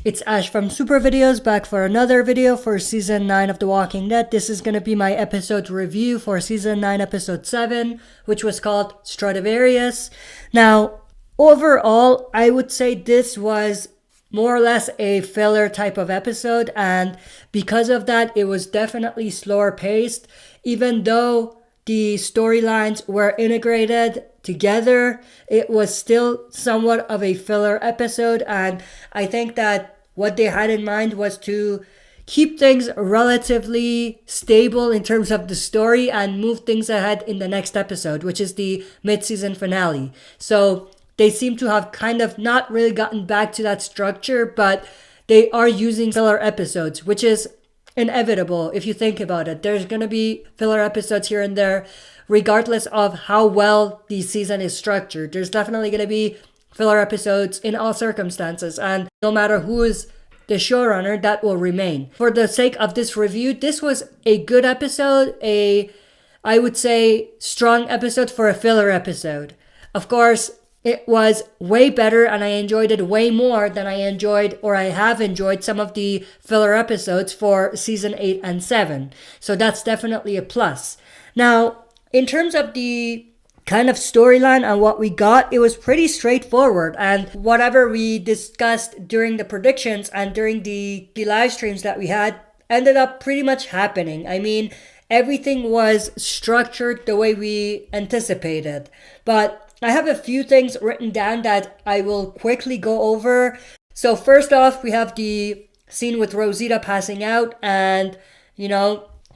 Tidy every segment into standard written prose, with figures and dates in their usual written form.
It's Ash from Super Videos back for another video for Season 9 of The Walking Dead. This is going to be my episode review for Season 9 Episode 7, which was called Stradivarius. Now, overall, I would say this was more or less a filler type of episode, and because of that, it was definitely slower paced. Even though the storylines were integrated together, it was still somewhat of a filler episode, and I think that what they had in mind was to keep things relatively stable in terms of the story and move things ahead in the next episode, which is the mid-season finale. So they seem to have kind of not really gotten back to that structure, but they are using filler episodes, which is inevitable if you think about it. There's going to be filler episodes here and there, regardless of how well the season is structured. There's definitely going to be filler episodes in all circumstances, and no matter who is the showrunner, that will remain. For the sake of this review, this was a good episode, I would say strong episode for a filler episode. Of course, it was way better and I enjoyed it way more than I enjoyed, or I have enjoyed, some of the filler episodes for season 8 and 7. So that's definitely a plus. Now, in terms of the kind of storyline and what we got, it was pretty straightforward, and whatever we discussed during the predictions and during the live streams that we had ended up pretty much happening. I mean, everything was structured the way we anticipated, but I have a few things written down that I will quickly go over. So first off, we have the scene with Rosita passing out and,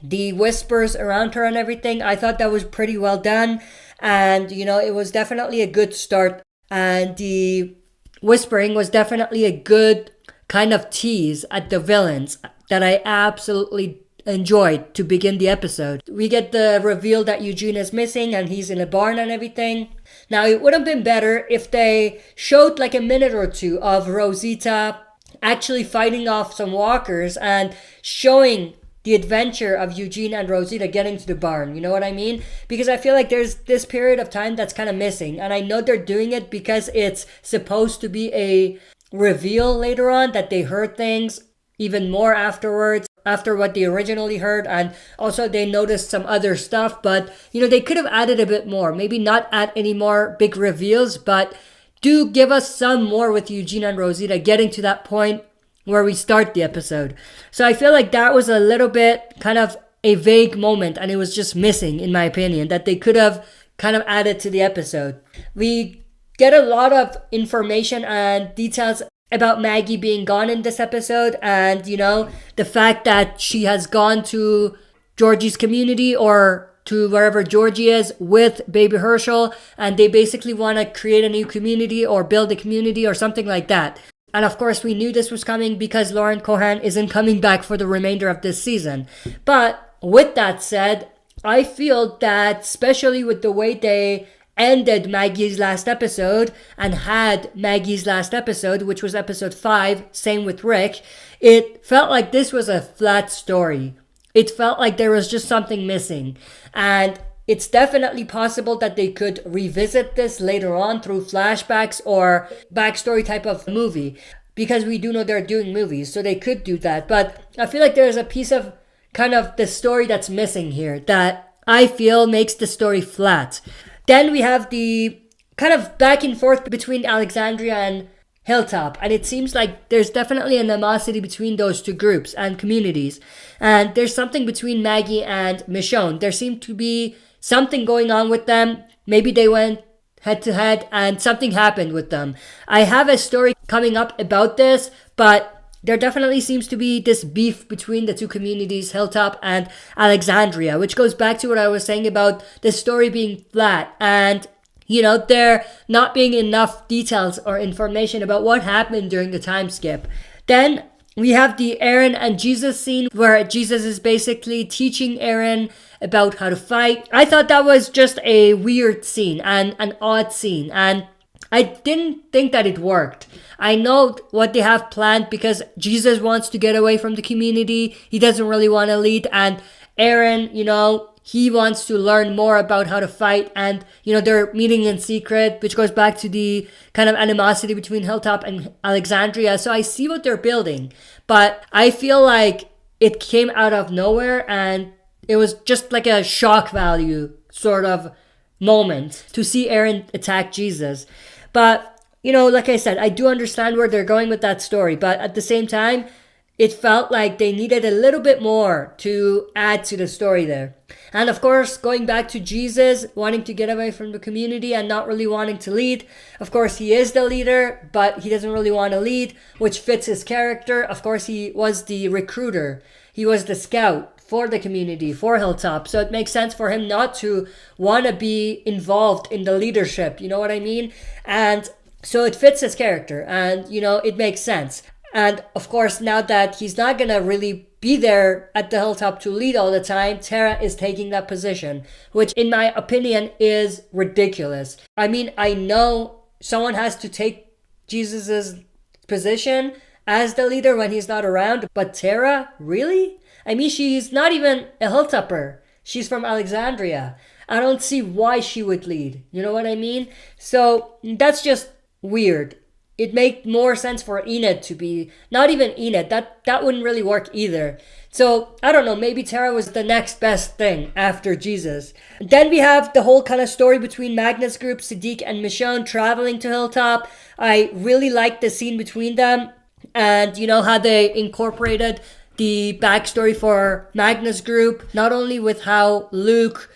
the whispers around her and everything. I thought that was pretty well done. And, it was definitely a good start. And the whispering was definitely a good kind of tease at the villains that I absolutely enjoyed to begin the episode. We get the reveal that Eugene is missing and he's in a barn and everything. Now, it would have been better if they showed like a minute or two of Rosita actually fighting off some walkers and showing the adventure of Eugene and Rosita getting to the barn. You know what I mean? Because I feel like there's this period of time that's kind of missing. And I know they're doing it because it's supposed to be a reveal later on that they heard things even more afterwards, after what they originally heard. And also they noticed some other stuff. But, they could have added a bit more. Maybe not add any more big reveals, but do give us some more with Eugene and Rosita getting to that point where we start the episode. So I feel like that was a little bit kind of a vague moment, and it was just missing, in my opinion, that they could have kind of added to the episode. We get a lot of information and details about Maggie being gone in this episode, and the fact that she has gone to Georgie's community, or to wherever Georgie is, with baby Herschel, and they basically want to create a new community or build a community or something like that. And of course, we knew this was coming because Lauren Cohan isn't coming back for the remainder of this season. But with that said, I feel that, especially with the way they ended Maggie's last episode and had Maggie's last episode, which was episode 5, same with Rick, it felt like this was a flat story. It felt like there was just something missing. And it's definitely possible that they could revisit this later on through flashbacks or backstory type of movie, because we do know they're doing movies, so they could do that. But I feel like there's a piece of kind of the story that's missing here that I feel makes the story flat. Then we have the kind of back and forth between Alexandria and Hilltop, and it seems like there's definitely an animosity between those two groups and communities. And there's something between Maggie and Michonne. There seemed to be something going on with them. Maybe they went head to head and something happened with them. I have a story coming up about this, but there definitely seems to be this beef between the two communities, Hilltop and Alexandria, which goes back to what I was saying about the story being flat and, there not being enough details or information about what happened during the time skip. Then we have the Aaron and Jesus scene where Jesus is basically teaching Aaron about how to fight. I thought that was just a weird scene and an odd scene, and I didn't think that it worked. I know what they have planned because Jesus wants to get away from the community. He doesn't really want to lead, and Aaron, he wants to learn more about how to fight, and they're meeting in secret, which goes back to the kind of animosity between Hilltop and Alexandria. So I see what they're building, but I feel like it came out of nowhere, and it was just like a shock value sort of moment to see Aaron attack Jesus. But like I said, I do understand where they're going with that story, but at the same time, it felt like they needed a little bit more to add to the story there. And of course, going back to Jesus wanting to get away from the community and not really wanting to lead. Of course, he is the leader, but he doesn't really want to lead, which fits his character. Of course, he was the recruiter. He was the scout for the community, for Hilltop. So it makes sense for him not to want to be involved in the leadership. You know what I mean? And so it fits his character, and it makes sense. And of course, now that he's not going to really be there at the Hilltop to lead all the time, Tara is taking that position, which in my opinion is ridiculous. I mean, I know someone has to take Jesus's position as the leader when he's not around, but Tara, really? I mean, she's not even a Hilltopper. She's from Alexandria. I don't see why she would lead. You know what I mean? So that's just weird. It made more sense for Enid to be, not even Enid, that wouldn't really work either. So, I don't know, maybe Tara was the next best thing after Jesus. Then we have the whole kind of story between Magnus Group, Siddiq and Michonne traveling to Hilltop. I really liked the scene between them, and how they incorporated the backstory for Magnus Group, not only with how Luke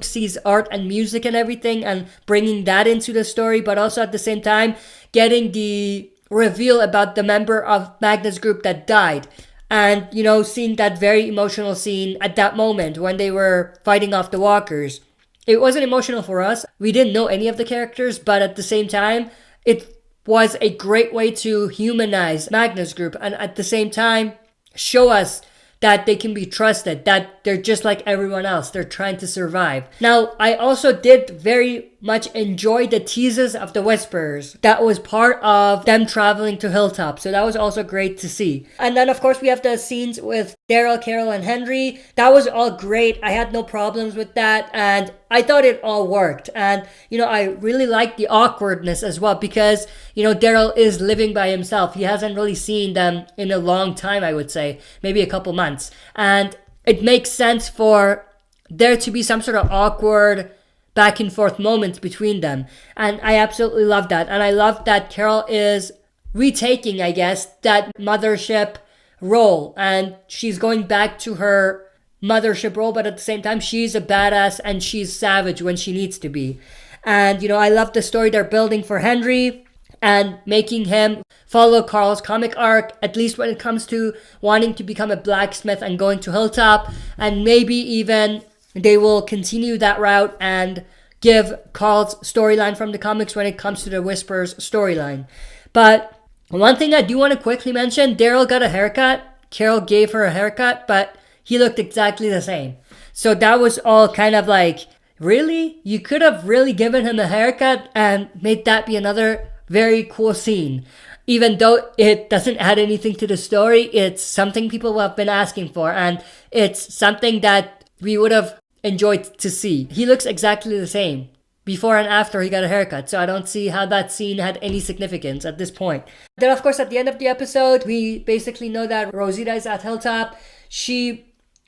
sees art and music and everything and bringing that into the story, but also at the same time getting the reveal about the member of Magnus Group that died. And, seeing that very emotional scene at that moment when they were fighting off the walkers. It wasn't emotional for us. We didn't know any of the characters, but at the same time, it was a great way to humanize Magnus Group and at the same time show us that they can be trusted, that they're just like everyone else. They're trying to survive. Now, I also did very much enjoy the teases of the Whisperers. That was part of them traveling to Hilltop. So that was also great to see. And then, of course, we have the scenes with Daryl, Carol, and Henry. That was all great. I had no problems with that. And I thought it all worked. And, I really liked the awkwardness as well because, Daryl is living by himself. He hasn't really seen them in a long time, I would say. Maybe a couple months. And it makes sense for there to be some sort of awkward back and forth moments between them. And I absolutely love that. And I love that Carol is retaking, I guess, that mothership role. And she's going back to her mothership role, but at the same time, she's a badass and she's savage when she needs to be. And, I love the story they're building for Henry and making him follow Carl's comic arc, at least when it comes to wanting to become a blacksmith and going to Hilltop. And maybe even they will continue that route and give Carl's storyline from the comics when it comes to the Whisperers storyline. But one thing I do want to quickly mention, Daryl got a haircut. Carol gave her a haircut, but he looked exactly the same. So that was all kind of like, really? You could have really given him a haircut and made that be another very cool scene. Even though it doesn't add anything to the story, it's something people have been asking for. And it's something that we would have enjoyed to see. He looks exactly the same before and after he got a haircut. So I don't see how that scene had any significance at this point. Then, of course, at the end of the episode, we basically know that Rosita is at Hilltop. She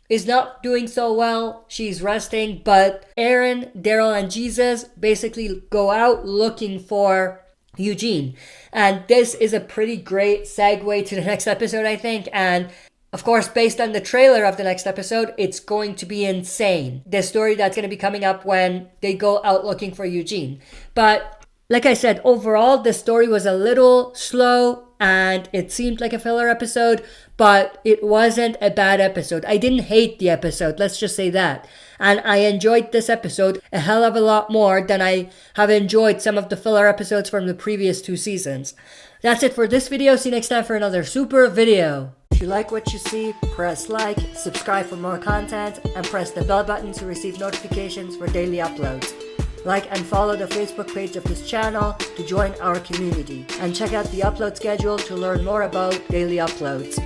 is not doing so well. She's resting. But Aaron, Daryl, and Jesus basically go out looking for Eugene. And this is a pretty great segue to the next episode, I think. And of course, based on the trailer of the next episode, it's going to be insane. The story that's going to be coming up when they go out looking for Eugene. But like I said, overall, the story was a little slow and it seemed like a filler episode, but it wasn't a bad episode. I didn't hate the episode, let's just say that. And I enjoyed this episode a hell of a lot more than I have enjoyed some of the filler episodes from the previous 2 seasons. That's it for this video. See you next time for another super video. If you like what you see, press like, subscribe for more content, and press the bell button to receive notifications for daily uploads. Like and follow the Facebook page of this channel to join our community, and check out the upload schedule to learn more about daily uploads.